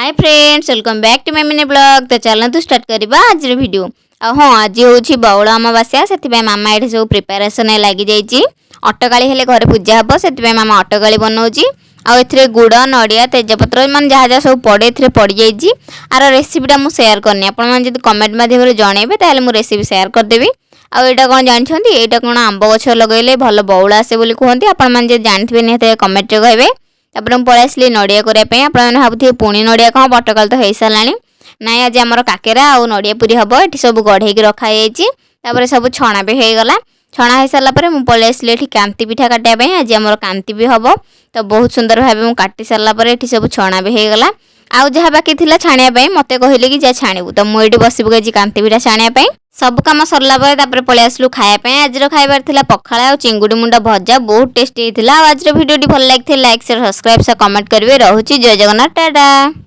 Hi friends welcome back to my mini blog. तो चलतु start करवा आज वीडियो। हाँ आज हूँ बौल अमावास्या से मामा ये सब प्रिपेरेसन लगी जाइए। अटकाली हेले घरे पूजा हम से मामा अटकाली बनाऊँगी। आउ गुड़ नड़िया तेजपत्र मान जहाँ जहाँ सब पड़े पड़ जाइए। आर रेसिपीटा मुझे सेयार करनी आपड़ी कमेंट मध्यम जनइबे ताल मुझे रेसिपी सेयार करदेवी। आउ यहाँ कौन जानते यहाँ कौन आंब गछ लगे भल बौल आसे कहते आपने जानते निहत कमेंट कहे। तापर मुझे पलि आसली नड़िया करने आप भावुए पुणी नड़िया कौन बटकाल तो हो सारा ना आज आम काकेरा आ नड़िया पूरी हम ये सब गढ़े रखाई सब छणा भी होगला। छणा हो सारापर मुझे पलि आसली ये कांति पिठा काटापी आज आम कांति भी हम तो बहुत सुंदर भाव मुझे काटी सारापर ये सब छणा भी होगला। आउ जहाँ बाकी थी छाणिया मत कहले कि जा छाणु तो मुझे बस पकई कांति पिठा छाणिया सब कम सरला पलि आसलु खायापी। आज खाइबार पखाड़ आ चिंगुड़ी मुंडा भजा बहुत टेस्टी होता। आज भिडियो भल लगी लाइक शेयर सब्सक्राइब कमेंट करेंगे। रोची जय जगन्नाथ टाटा।